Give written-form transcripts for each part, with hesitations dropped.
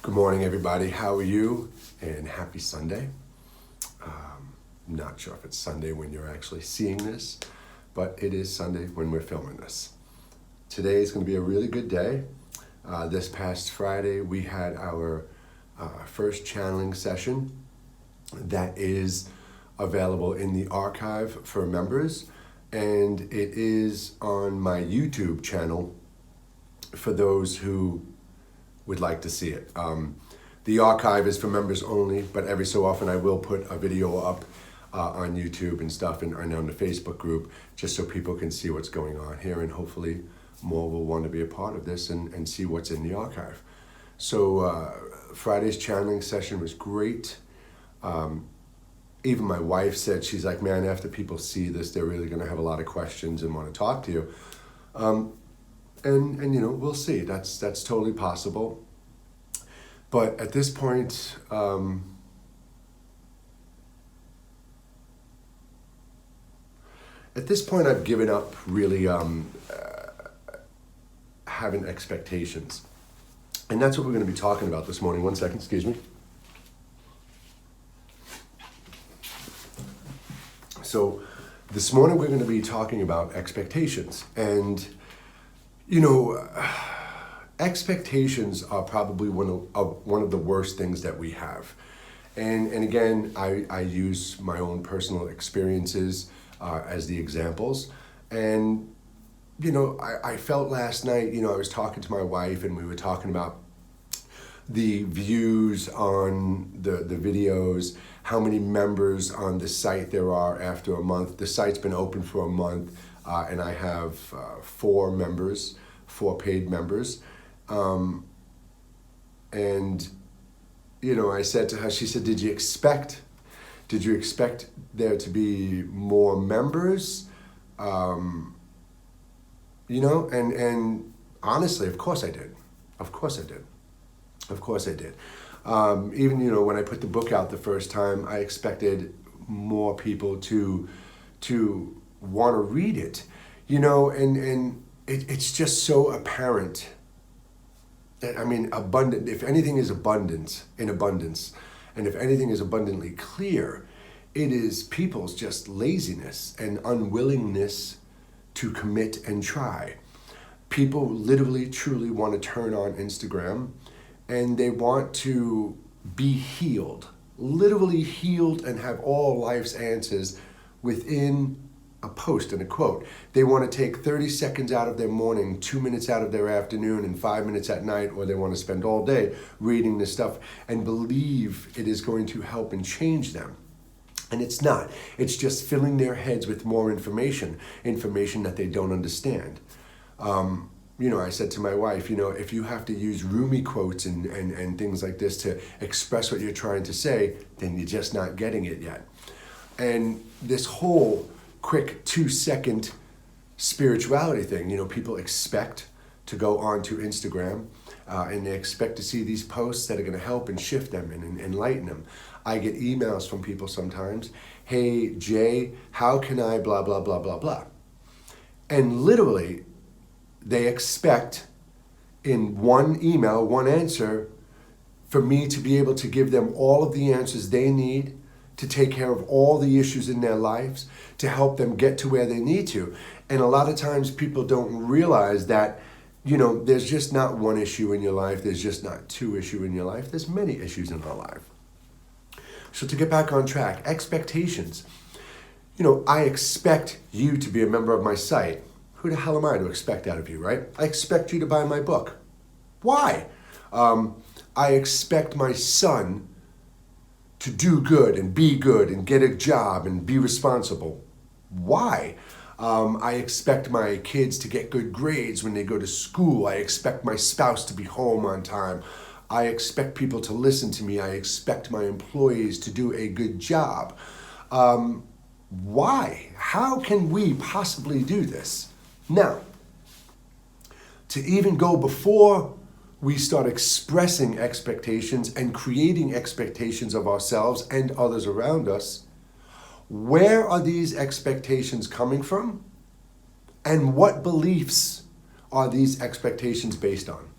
Good morning, everybody. How are you? And happy Sunday. I'm not sure if it's Sunday when you're actually seeing this, but it is Sunday when we're filming this. Today is going to be a really good day. This past Friday, we had our first channeling session that is available in the archive for members, and it is on my YouTube channel for those who would like to see it. The archive is for members only, but every so often I will put a video up on YouTube and stuff and on the Facebook group just so people can see what's going on here, and hopefully more will want to be a part of this and see what's in the archive. So Friday's channeling session was great. Even my wife said, she's like, man, after people see this, they're really going to have a lot of questions and want to talk to you. And you know, we'll see. That's totally possible. But at this point, I've given up really having expectations. And that's what we're going to be talking about this morning. One second, excuse me. So this morning we're going to be talking about expectations. And you know, expectations are probably one of the worst things that we have. And again, I use my own personal experiences as the examples. And, you know, I felt last night, you know, I was talking to my wife and we were talking about the views on the videos, how many members on the site there are after a month. The site's been open for a month. And I have 4 paid members. And, you know, I said to her, she said, did you expect there to be more members? You know, and honestly, of course I did. Even, you know, when I put the book out the first time, I expected more people to want to read it, you know, and it's just so apparent that, I mean, abundant, if anything is abundance, and if anything is abundantly clear, it is people's just laziness and unwillingness to commit and try. People literally, truly want to turn on Instagram and they want to be healed, literally healed, and have all life's answers within a post and a quote. They want to take 30 seconds out of their morning, 2 minutes out of their afternoon, and 5 minutes at night, or they want to spend all day reading this stuff and believe it is going to help and change them. And it's not. It's just filling their heads with more information that they don't understand. You know, I said to my wife, you know, if you have to use Rumi quotes and things like this to express what you're trying to say, then you're just not getting it yet. And this whole quick 2-second spirituality thing, you know, people expect to go onto Instagram and they expect to see these posts that are going to help and shift them and enlighten them. I get emails from people sometimes, hey, Jay, how can I blah, blah, blah, blah, blah. And literally, they expect in one email, one answer, for me to be able to give them all of the answers they need to take care of all the issues in their lives, to help them get to where they need to. And a lot of times people don't realize that, you know, there's just not one issue in your life, there's just not 2 issues in your life, there's many issues in our life. So to get back on track, expectations. You know, I expect you to be a member of my site. Who the hell am I to expect that of you, right? I expect you to buy my book. Why? I expect my son to do good and be good and get a job and be responsible. Why? I expect my kids to get good grades when they go to school. I expect my spouse to be home on time. I expect people to listen to me. I expect my employees to do a good job. Why? How can we possibly do this? Now, to even go before we start expressing expectations and creating expectations of ourselves and others around us, where are these expectations coming from? And what beliefs are these expectations based on?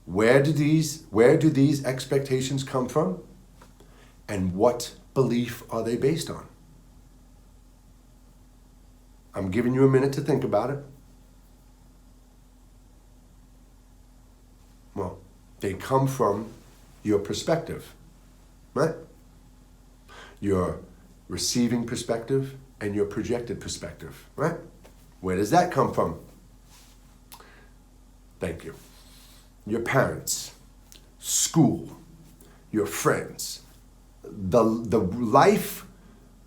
Where do these expectations come from? And what belief are they based on? I'm giving you a minute to think about it. Well, they come from your perspective, right? Your receiving perspective and your projected perspective, right? Where does that come from? Thank you. Your parents, school, your friends, the life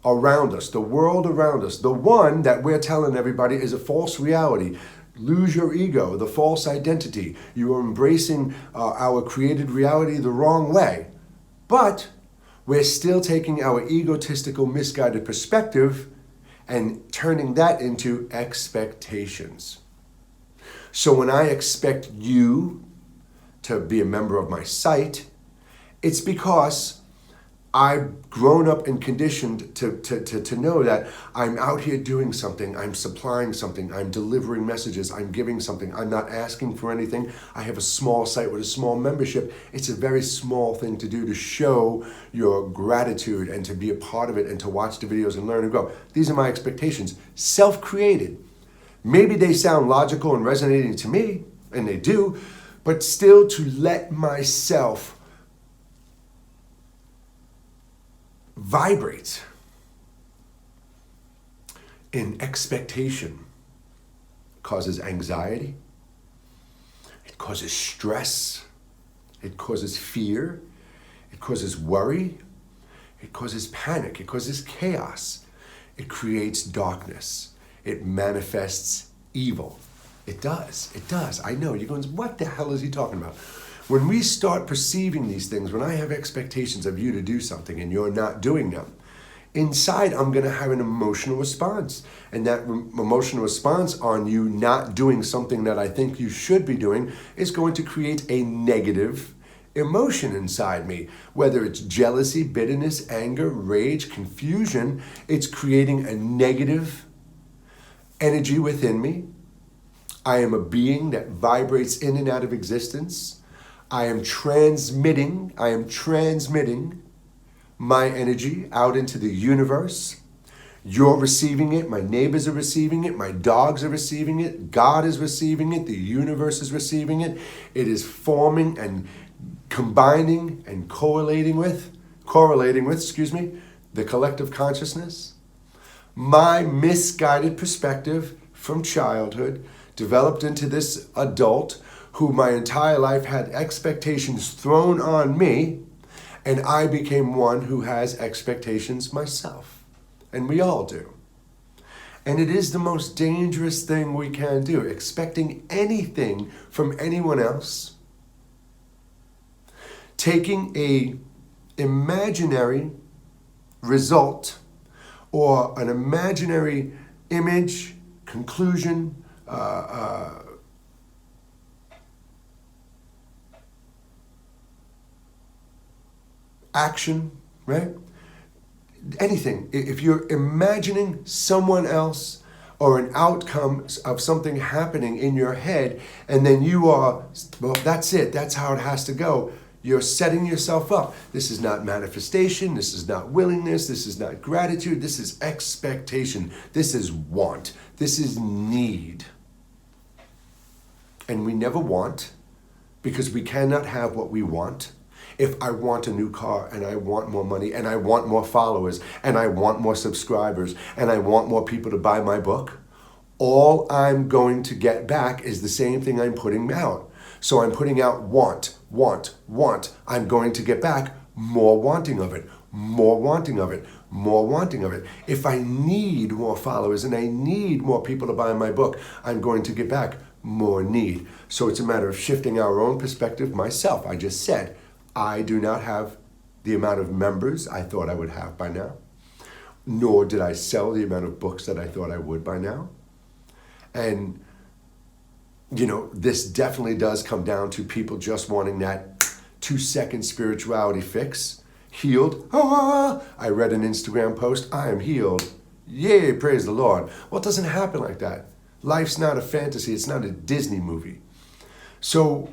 around us, the world around us, the one that we're telling everybody is a false reality. Lose your ego, the false identity. You are embracing our created reality the wrong way. But we're still taking our egotistical, misguided perspective and turning that into expectations. So when I expect you to be a member of my site, it's because I've grown up and conditioned to know that I'm out here doing something, I'm supplying something, I'm delivering messages, I'm giving something, I'm not asking for anything. I have a small site with a small membership. It's a very small thing to do to show your gratitude and to be a part of it and to watch the videos and learn and grow. These are my expectations, self-created. Maybe they sound logical and resonating to me, and they do, but still to let myself vibrate in expectation causes anxiety, it causes stress, it causes fear, it causes worry, it causes panic, it causes chaos, it creates darkness, it manifests evil. It does. I know. You're going, what the hell is he talking about? When we start perceiving these things, when I have expectations of you to do something and you're not doing them, inside I'm going to have an emotional response. And that emotional response on you not doing something that I think you should be doing is going to create a negative emotion inside me. Whether it's jealousy, bitterness, anger, rage, confusion, it's creating a negative energy within me. I am a being that vibrates in and out of existence. I am transmitting my energy out into the universe. You're receiving it, my neighbors are receiving it, my dogs are receiving it, God is receiving it, the universe is receiving it. It is forming and combining and correlating with, the collective consciousness. My misguided perspective from childhood developed into this adult who my entire life had expectations thrown on me, and I became one who has expectations myself. And we all do. And it is the most dangerous thing we can do, expecting anything from anyone else, taking a imaginary result or an imaginary image, conclusion, action, right? Anything. If you're imagining someone else or an outcome of something happening in your head, and then you are, well, that's it. That's how it has to go. You're setting yourself up. This is not manifestation. This is not willingness. This is not gratitude. This is expectation. This is want. This is need. And we never want because we cannot have what we want. If I want a new car and I want more money and I want more followers and I want more subscribers and I want more people to buy my book, all I'm going to get back is the same thing I'm putting out. So I'm putting out want. I'm going to get back more wanting of it, more wanting of it, more wanting of it. If I need more followers and I need more people to buy my book, I'm going to get back more need. So it's a matter of shifting our own perspective. Myself, I just said, I do not have the amount of members I thought I would have by now, nor did I sell the amount of books that I thought I would by now. And, you know, this definitely does come down to people just wanting that 2-second spirituality fix. Healed. I read an Instagram post. I am healed. Yay, praise the Lord. Well, it doesn't happen like that. Life's not a fantasy. It's not a Disney movie. So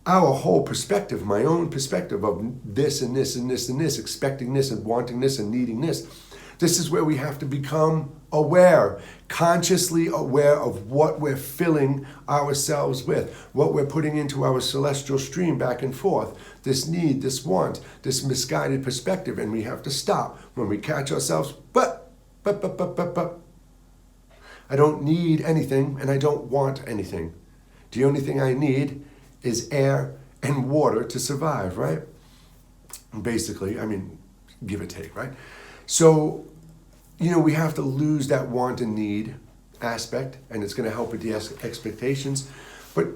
our whole perspective, my own perspective of this and this and this and this, expecting this and wanting this and needing this. This is where we have to become aware, consciously aware of what we're filling ourselves with, what we're putting into our celestial stream back and forth, this need, this want, this misguided perspective. And we have to stop when we catch ourselves, but. I don't need anything and I don't want anything. The only thing I need is air and water to survive, right? Basically, I mean, give or take, right? So, we have to lose that want and need aspect, and it's going to help with the expectations. But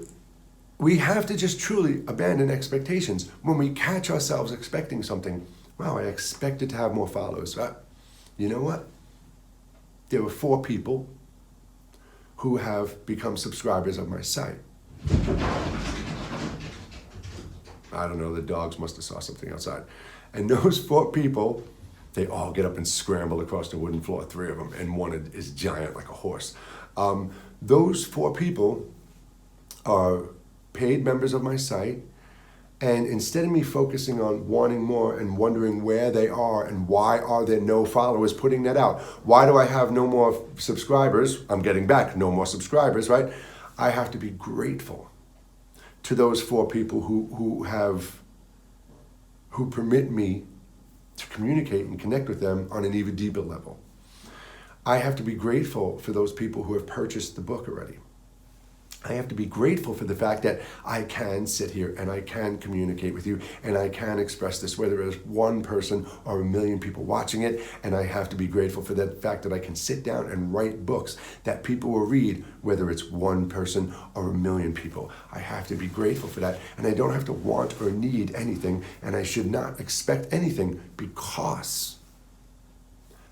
we have to just truly abandon expectations. When we catch ourselves expecting something, wow, I expected to have more followers. You know what? There were 4 people who have become subscribers of my site. I don't know, the dogs must have saw something outside. And those 4 people, they all get up and scramble across the wooden floor, 3 of them, and one is giant like a horse. Those 4 people are paid members of my site, and instead of me focusing on wanting more and wondering where they are and why are there no followers, putting that out, why do I have no more subscribers? I'm getting back no more subscribers, right? I have to be grateful to those 4 people who permit me to communicate and connect with them on an even deeper level. I have to be grateful for those people who have purchased the book already. I have to be grateful for the fact that I can sit here and I can communicate with you and I can express this, whether it's 1 person or 1,000,000 people watching it. And I have to be grateful for the fact that I can sit down and write books that people will read, whether it's 1 person or 1,000,000 people. I have to be grateful for that. And I don't have to want or need anything, and I should not expect anything because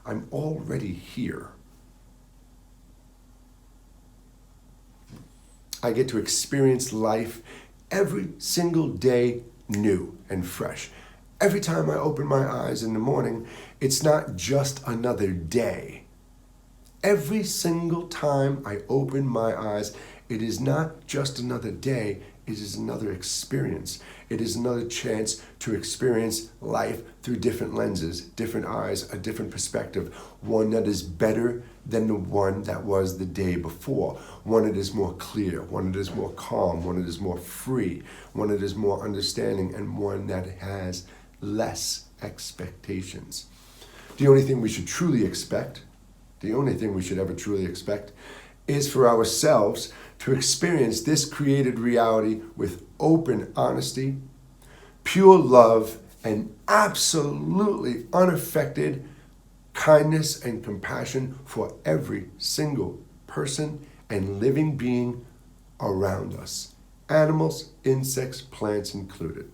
I'm already here. I get to experience life every single day new and fresh. Every time I open my eyes in the morning, it's not just another day. Every single time I open my eyes, it is not just another day, it is another experience. It is another chance to experience life through different lenses, different eyes, a different perspective, one that is better than the one that was the day before, one that is more clear, one that is more calm, one that is more free, one that is more understanding, and one that has less expectations. The only thing we should truly expect, the only thing we should ever truly expect, is for ourselves to experience this created reality with open honesty, pure love, and absolutely unaffected kindness and compassion for every single person and living being around us. Animals, insects, plants included.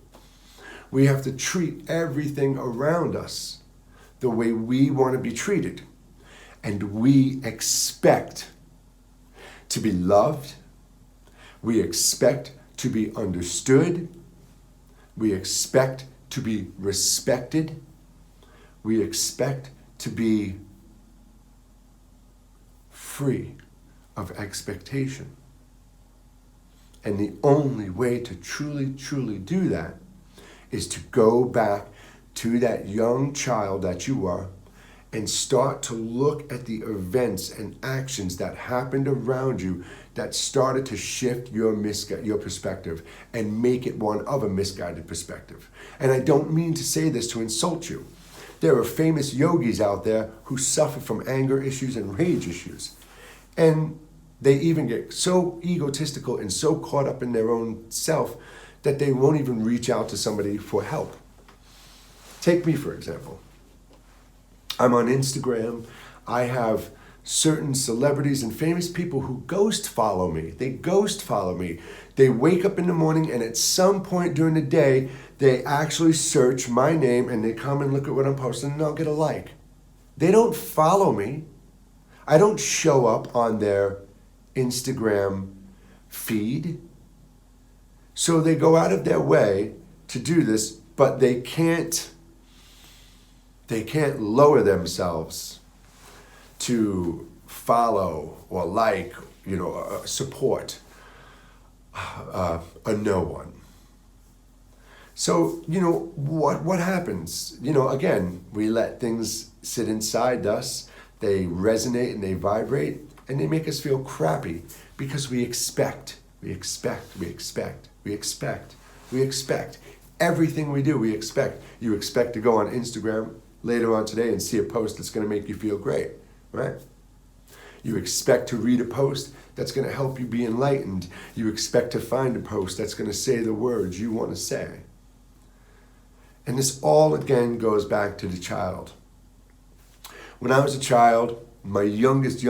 We have to treat everything around us the way we want to be treated. And we expect to be loved. We expect to be understood. We expect to be respected. We expect to be free of expectation. And the only way to truly, truly do that is to go back to that young child that you are and start to look at the events and actions that happened around you that started to shift your perspective and make it one of a misguided perspective. And I don't mean to say this to insult you. There are famous yogis out there who suffer from anger issues and rage issues. And they even get so egotistical and so caught up in their own self that they won't even reach out to somebody for help. Take me, for example. I'm on Instagram. I have certain celebrities and famous people who ghost follow me. They ghost follow me. They wake up in the morning and at some point during the day, they actually search my name and they come and look at what I'm posting and I'll get a like. They don't follow me. I don't show up on their Instagram feed. So they go out of their way to do this, but they can't lower themselves to follow or like, support a no one. So, what happens? Again, we let things sit inside us, they resonate and they vibrate, and they make us feel crappy because we expect. Everything we do, we expect. You expect to go on Instagram later on today and see a post that's going to make you feel great, right? You expect to read a post that's going to help you be enlightened. You expect to find a post that's going to say the words you want to say. And this all again goes back to the child. When I was a child, my youngest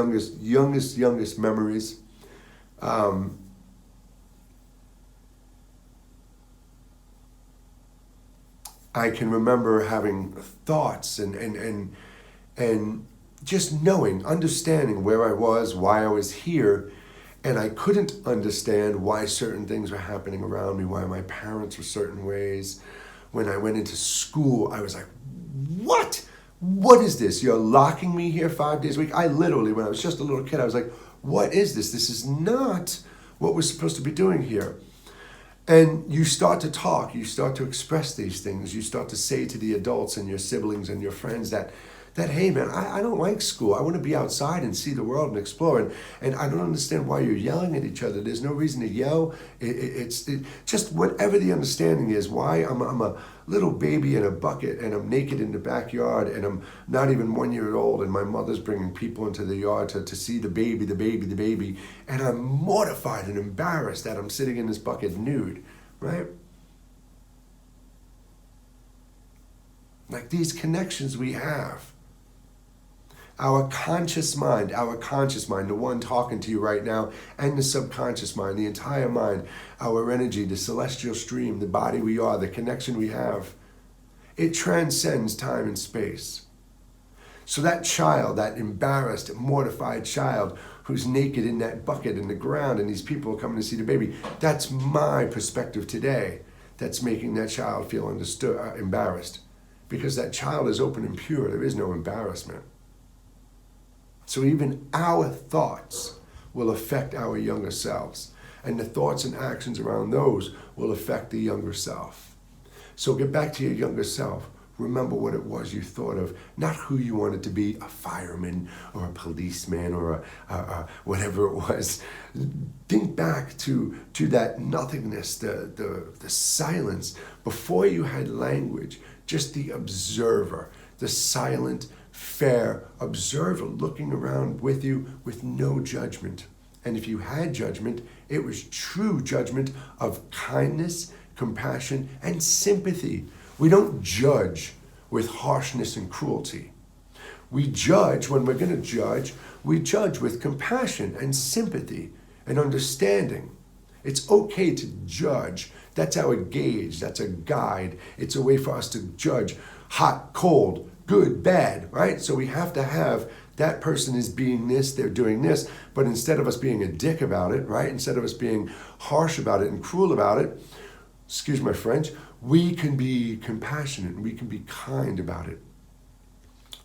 memories, I can remember having thoughts and just knowing, understanding where I was, why I was here, and I couldn't understand why certain things were happening around me, why my parents were certain ways. When I went into school, I was like, what? What is this? You're locking me here 5 days a week? I literally, when I was just a little kid, I was like, what is this? This is not what we're supposed to be doing here. And you start to talk, you start to express these things, you start to say to the adults and your siblings and your friends that hey man, I don't like school. I want to be outside and see the world and explore. And I don't understand why you're yelling at each other. There's no reason to yell. It's just whatever the understanding is, why I'm a little baby in a bucket and I'm naked in the backyard and I'm not even 1 year old and my mother's bringing people into the yard to see the baby. And I'm mortified and embarrassed that I'm sitting in this bucket nude, right? Like these connections we have. Our conscious mind, the one talking to you right now, and the subconscious mind, the entire mind, our energy, the celestial stream, the body we are, the connection we have, it transcends time and space. So that child, that embarrassed, mortified child who's naked in that bucket in the ground and these people are coming to see the baby, that's my perspective today that's making that child feel embarrassed. Because that child is open and pure, there is no embarrassment. So even our thoughts will affect our younger selves. And the thoughts and actions around those will affect the younger self. So get back to your younger self. Remember what it was you thought of, not who you wanted to be, a fireman or a policeman or a whatever it was. Think back to that nothingness, the silence. Before you had language, just the observer, the silent, fair observer looking around with you with no judgment. And if you had judgment, it was true judgment of kindness, compassion, and sympathy. We don't judge with harshness and cruelty. We judge, when we're going to judge, we judge with compassion and sympathy and understanding. It's okay to judge. That's our gauge. That's a guide. It's a way for us to judge hot, cold, good, bad, right? So we have to have that person is being this, they're doing this, but instead of us being a dick about it, right? Instead of us being harsh about it and cruel about it, excuse my French, we can be compassionate and we can be kind about it.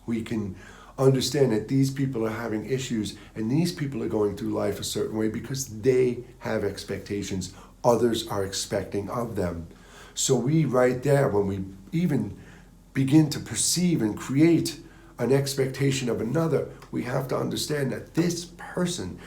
We can understand that these people are having issues and these people are going through life a certain way because they have expectations others are expecting of them. So we right there, when we even begin to perceive and create an expectation of another, we have to understand that this person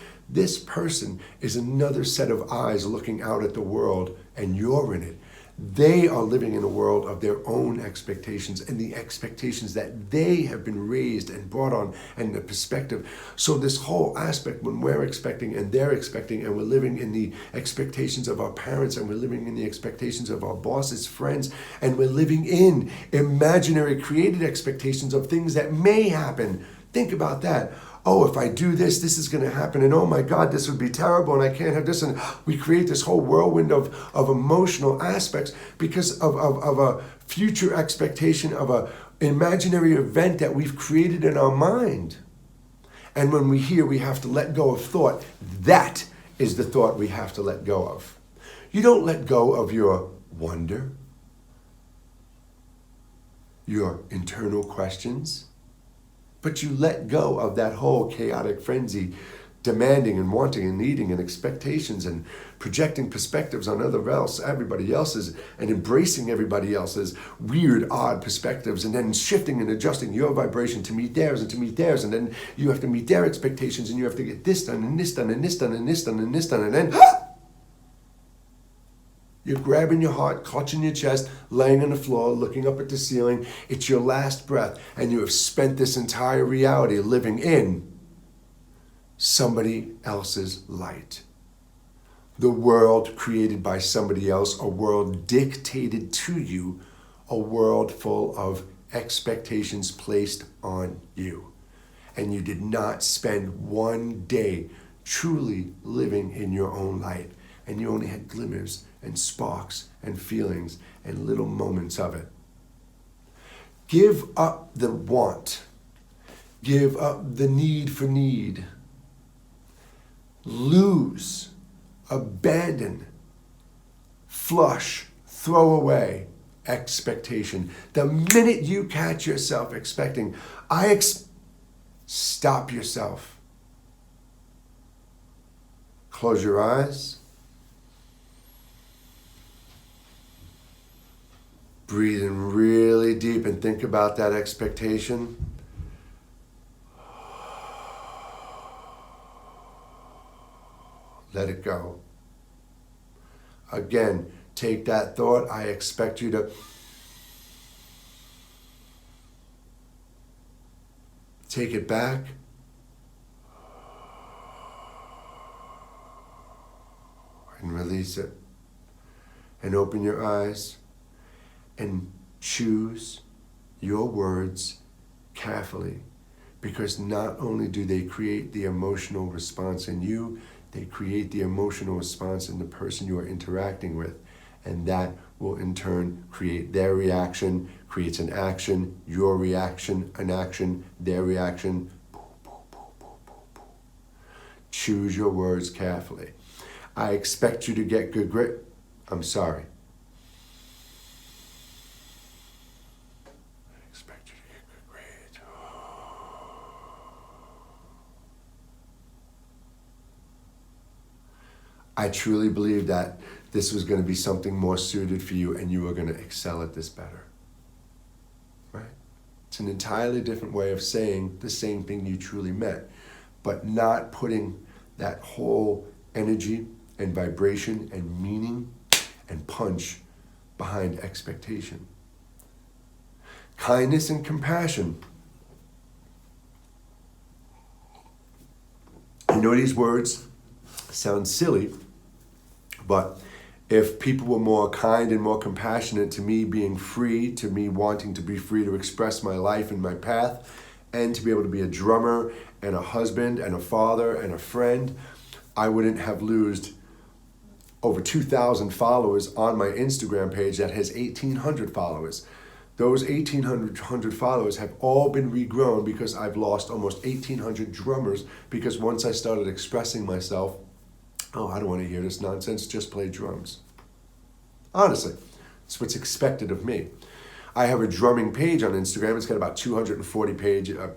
is another set of eyes looking out at the world and you're in it. They are living in a world of their own expectations and the expectations that they have been raised and brought on and the perspective. So this whole aspect, when we're expecting and they're expecting and we're living in the expectations of our parents and we're living in the expectations of our bosses, friends, and we're living in imaginary created expectations of things that may happen. Think about that. Oh, if I do this, this is going to happen. And oh my God, this would be terrible. And I can't have this. And we create this whole whirlwind of emotional aspects because of a future expectation of an imaginary event that we've created in our mind. And when we have to let go of thought. That is the thought we have to let go of. You don't let go of your wonder, your internal questions. But you let go of that whole chaotic frenzy demanding and wanting and needing and expectations and projecting perspectives on everybody else's, and embracing everybody else's weird, odd perspectives, and then shifting and adjusting your vibration to meet theirs and to meet theirs, and then you have to meet their expectations, and you have to get this done and this done and this done and this done and this done, and then you're grabbing your heart, clutching your chest, laying on the floor, looking up at the ceiling. It's your last breath, and you have spent this entire reality living in somebody else's light. The world created by somebody else, a world dictated to you, a world full of expectations placed on you. And you did not spend one day truly living in your own light. And you only had glimmers and sparks and feelings and little moments of it. Give up the want. Give up the need for need. Lose, abandon, flush, throw away expectation. The minute you catch yourself expecting, stop yourself. Close your eyes. Breathe in really deep and think about that expectation. Let it go. Again, take that thought. I expect you to take it back. And release it. And open your eyes. And choose your words carefully, because not only do they create the emotional response in you, they create the emotional response in the person you are interacting with, and that will in turn create their reaction, creates an action, your reaction, an action, their reaction. Choose your words carefully. I expect you to get good grades. I'm sorry. I truly believe that this was going to be something more suited for you, and you are going to excel at this better. Right? It's an entirely different way of saying the same thing you truly meant, but not putting that whole energy and vibration and meaning and punch behind expectation. Kindness and compassion. You know, these words sound silly, but if people were more kind and more compassionate to me being free, to me wanting to be free to express my life and my path, and to be able to be a drummer and a husband and a father and a friend, I wouldn't have lost over 2,000 followers on my Instagram page that has 1,800 followers. Those 1,800 followers have all been regrown because I've lost almost 1,800 drummers, because once I started expressing myself, I don't want to hear this nonsense, just play drums. Honestly, it's what's expected of me. I have a drumming page on Instagram. It's got about 240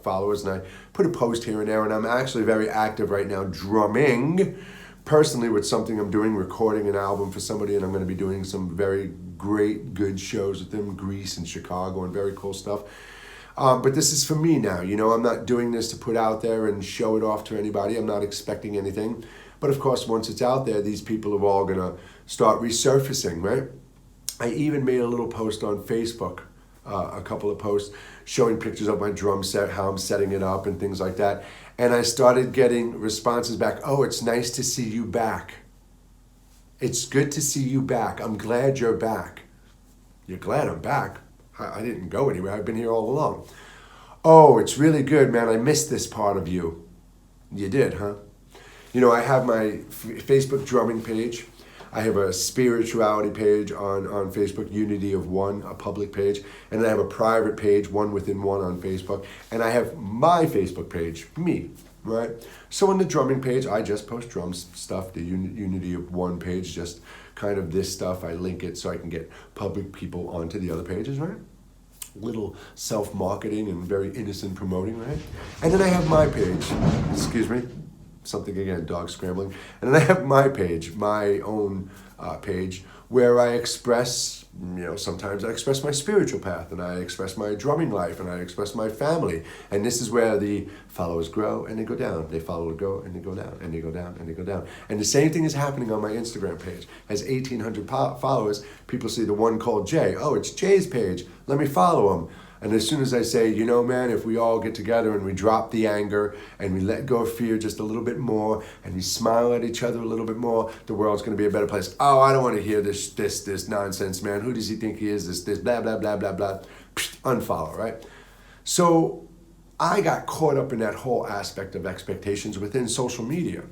followers, and I put a post here and there, and I'm actually very active right now drumming personally with something I'm doing, recording an album for somebody, and I'm going to be doing some very great, good shows with them, Greece and Chicago, and very cool stuff. But this is for me now. You know, I'm not doing this to put out there and show it off to anybody. I'm not expecting anything. But of course, once it's out there, these people are all going to start resurfacing, right? I even made a little post on Facebook, a couple of posts showing pictures of my drum set, how I'm setting it up and things like that. And I started getting responses back. Oh, it's nice to see you back. It's good to see you back. I'm glad you're back. You're glad I'm back? I didn't go anywhere. I've been here all along. Oh, it's really good, man. I missed this part of you. You did, huh? You know, I have my Facebook drumming page. I have a spirituality page on Facebook, Unity of One, a public page. And then I have a private page, One Within One on Facebook. And I have my Facebook page, me, right? So on the drumming page, I just post drum stuff. The Unity of One page, just kind of this stuff. I link it so I can get public people onto the other pages, right? Little self-marketing and very innocent promoting, right? And then I have my page, excuse me. something again, dog scrambling. And then I have my page, my own page, where I express, sometimes I express my spiritual path, and I express my drumming life, and I express my family. And this is where the followers grow and they go down. They follow to go and they go down, and they go down and they go down. And the same thing is happening on my Instagram page. Has 1,800 followers. People see the one called Jay. Oh, it's Jay's page. Let me follow him. And as soon as I say, man, if we all get together and we drop the anger and we let go of fear just a little bit more and we smile at each other a little bit more, the world's going to be a better place. Oh, I don't want to hear this nonsense, man. Who does he think he is? This blah, blah, blah, blah, blah. Psh, unfollow, right? So I got caught up in that whole aspect of expectations within social media,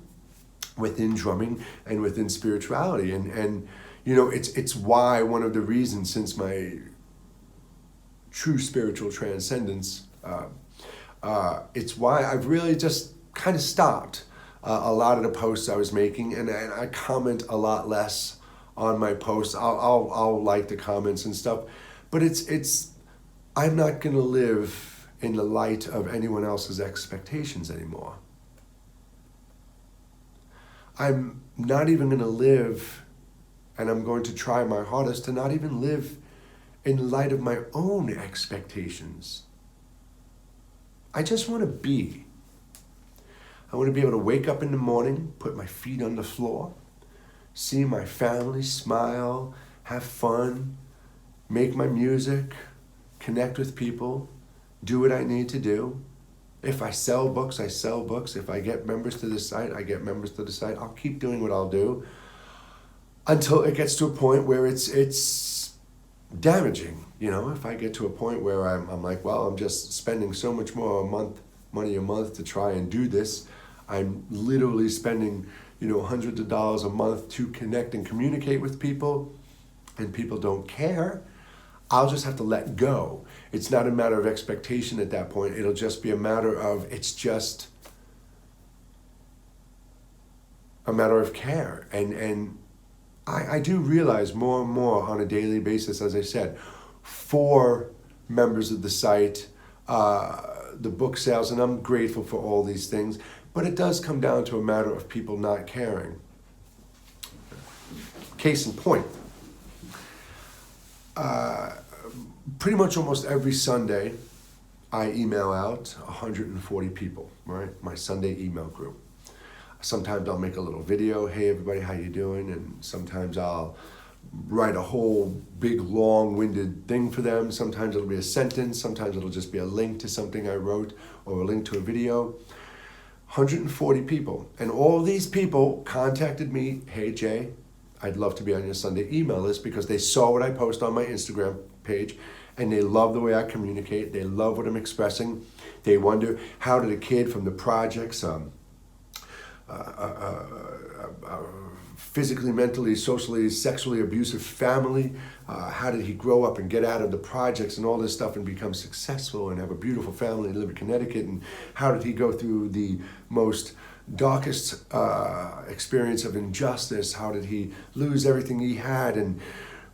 within drumming and within spirituality. And it's why one of the reasons since my true spiritual transcendence, it's why I've really just kind of stopped a lot of the posts I was making, and I comment a lot less on my posts. I'll like the comments and stuff, but it's I'm not going to live in the light of anyone else's expectations anymore. I'm not even going to live, and I'm going to try my hardest to not even live in light of my own expectations. I just want to be. I want to be able to wake up in the morning, put my feet on the floor, see my family, smile, have fun, make my music, connect with people, do what I need to do. If I sell books, I sell books. If I get members to the site, I get members to the site. I'll keep doing what I'll do until it gets to a point where it's damaging. If I get to a point where I'm like, well, I'm just spending so much more money a month to try and do this. I'm literally spending, hundreds of dollars a month to connect and communicate with people, and people don't care. I'll just have to let go. It's not a matter of expectation at that point. It'll just be a matter of, it's just a matter of care. And I do realize more and more on a daily basis, as I said, for members of the site, the book sales, and I'm grateful for all these things, but it does come down to a matter of people not caring. Case in point, pretty much almost every Sunday, I email out 140 people, right? My Sunday email group. Sometimes I'll make a little video, hey everybody, how you doing? And sometimes I'll write a whole big long-winded thing for them. Sometimes it'll be a sentence, sometimes it'll just be a link to something I wrote or a link to a video. 140 people. And all these people contacted me, hey Jay, I'd love to be on your Sunday email list, because they saw what I post on my Instagram page and they love the way I communicate. They love what I'm expressing. They wonder, how did a kid from the projects, physically, mentally, socially, sexually abusive family, how did he grow up and get out of the projects and all this stuff and become successful and have a beautiful family and live in Connecticut? And how did he go through the most darkest experience of injustice? How did he lose everything he had and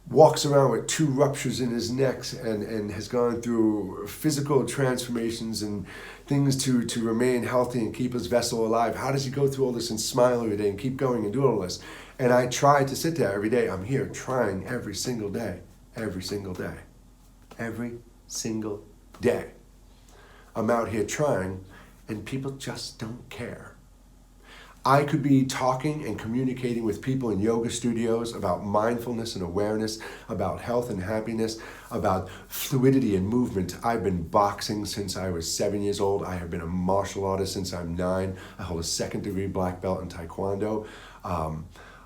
walks around with 2 ruptures in his neck and has gone through physical transformations and things to remain healthy and keep his vessel alive? How does he go through all this and smile every day and keep going and do all this? And I try to sit there every day. I'm here trying every single day. I'm out here trying, and people just don't care. I could be talking and communicating with people in yoga studios about mindfulness and awareness, about health and happiness, about fluidity and movement. I've been boxing since I was 7 years old. I have been a martial artist since I'm 9. I hold a 2nd-degree black belt in Taekwondo.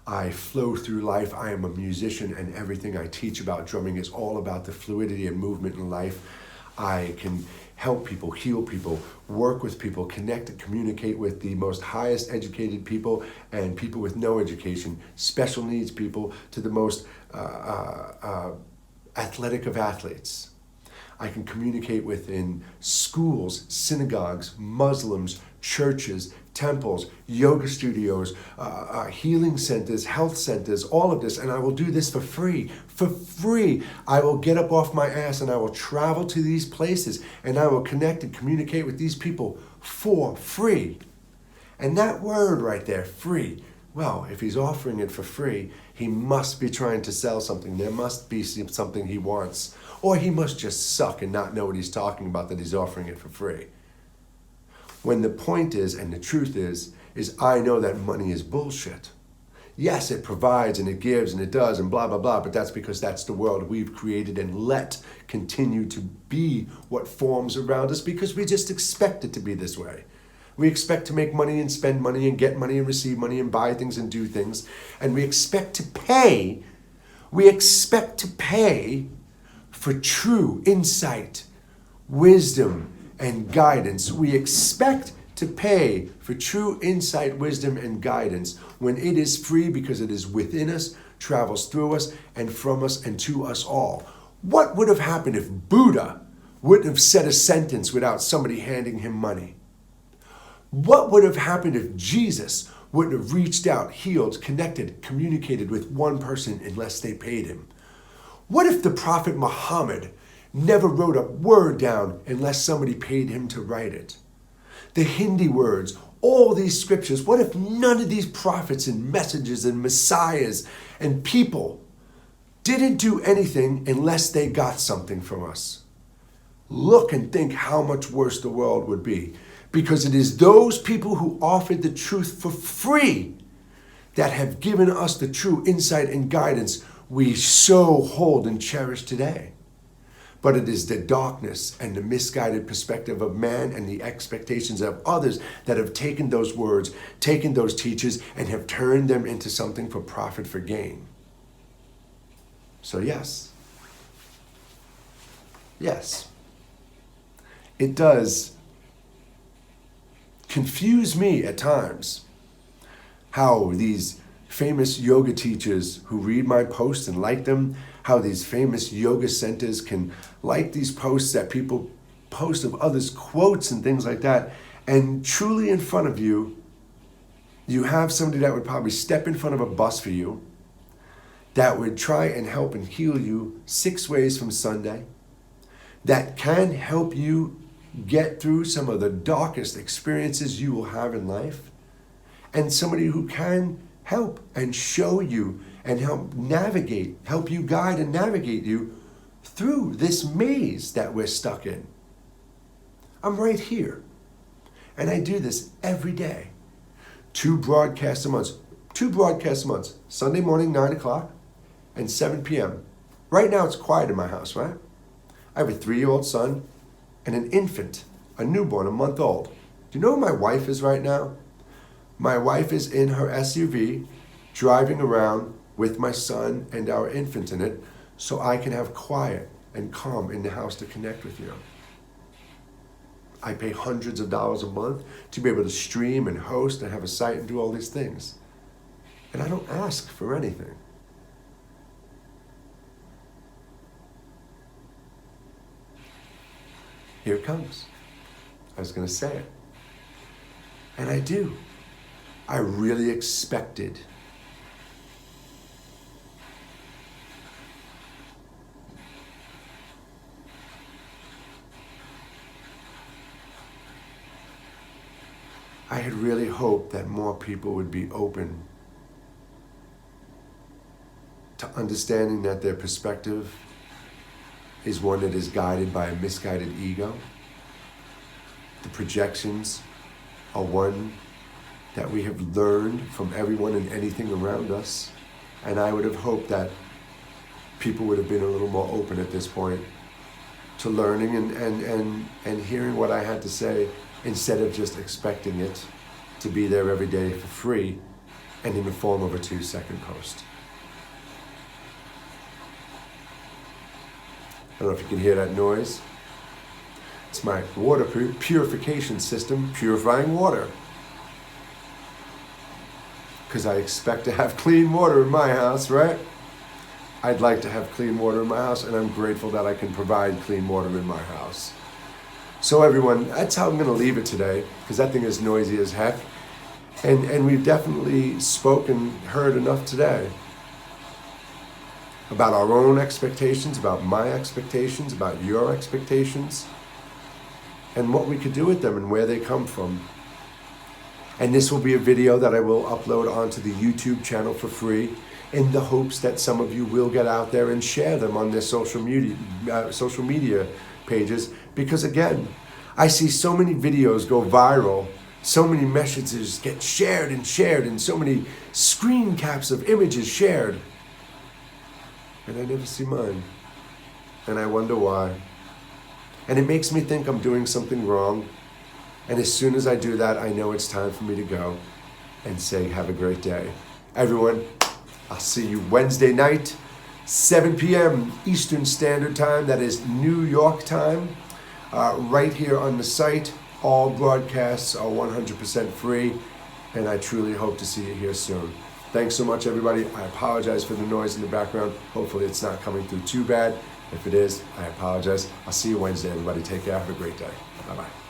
I flow through life. I am a musician, and everything I teach about drumming is all about the fluidity and movement in life. I can help people, heal people, work with people, connect and communicate with the most highest educated people and people with no education, special needs people, to the most athletic of athletes. I can communicate within schools, synagogues, Muslims, churches, temples, yoga studios, healing centers, health centers, all of this. And I will do this for free. For free. I will get up off my ass and I will travel to these places and I will connect and communicate with these people for free. And that word right there, free, well, if he's offering it for free, he must be trying to sell something. There must be something he wants. Or he must just suck and not know what he's talking about that he's offering it for free. When the point is, and the truth is I know that money is bullshit. Yes, it provides and it gives and it does and blah, blah, blah, but that's because that's the world we've created and let continue to be what forms around us because we just expect it to be this way. We expect to make money and spend money and get money and receive money and buy things and do things. And we expect to pay for true insight, wisdom, and guidance. We expect to pay for true insight, wisdom, and guidance when it is free because it is within us, travels through us, and from us and to us all. What would have happened if Buddha wouldn't have said a sentence without somebody handing him money? What would have happened if Jesus wouldn't have reached out, healed, connected, communicated with one person unless they paid him? What if the Prophet Muhammad never wrote a word down unless somebody paid him to write it? The Hindi words, all these scriptures, what if none of these prophets and messengers and messiahs and people didn't do anything unless they got something from us? Look and think how much worse the world would be. Because it is those people who offered the truth for free that have given us the true insight and guidance we so hold and cherish today. But it is the darkness and the misguided perspective of man and the expectations of others that have taken those words, taken those teachers, and have turned them into something for profit, for gain. So yes, it does confuse me at times how these famous yoga teachers who read my posts and like them, how these famous yoga centers can like these posts that people post of others' quotes and things like that, and truly in front of you, you have somebody that would probably step in front of a bus for you, that would try and help and heal you 6 ways from Sunday, that can help you get through some of the darkest experiences you will have in life, and somebody who can help and show you and help you guide and navigate you through this maze that we're stuck in. I'm right here, and I do this every day. 2 broadcasts a month, Sunday morning, 9 o'clock, and 7 p.m. Right now it's quiet in my house, right? I have a 3-year-old son and an infant, a newborn, a month old. Do you know where my wife is right now? My wife is in her SUV, driving around with my son and our infant in it, so I can have quiet and calm in the house to connect with you. I pay hundreds of dollars a month to be able to stream and host and have a site and do all these things. And I don't ask for anything. Here it comes. I was going to say it. And I do. I really expected I had really hoped that more people would be open to understanding that their perspective is one that is guided by a misguided ego. The projections are one that we have learned from everyone and anything around us. And I would have hoped that people would have been a little more open at this point to learning and hearing what I had to say, instead of just expecting it to be there every day for free and in the form of a 2-second post. I don't know if you can hear that noise. It's my water purification system purifying water. Because I expect to have clean water in my house, right? I'd like to have clean water in my house, and I'm grateful that I can provide clean water in my house. So everyone, that's how I'm going to leave it today, because that thing is noisy as heck. And we've definitely spoken, heard enough today about our own expectations, about my expectations, about your expectations, and what we could do with them and where they come from. And this will be a video that I will upload onto the YouTube channel for free, in the hopes that some of you will get out there and share them on their social media pages. Because again, I see so many videos go viral, so many messages get shared, and so many screen caps of images shared. And I never see mine. And I wonder why. And it makes me think I'm doing something wrong. And as soon as I do that, I know it's time for me to go and say, have a great day. Everyone, I'll see you Wednesday night, 7 p.m. Eastern Standard Time. That is New York time, right here on the site. All broadcasts are 100% free, and I truly hope to see you here soon. Thanks so much, everybody. I apologize for the noise in the background. Hopefully it's not coming through too bad. If it is, I apologize. I'll see you Wednesday, everybody. Take care. Have a great day. Bye-bye.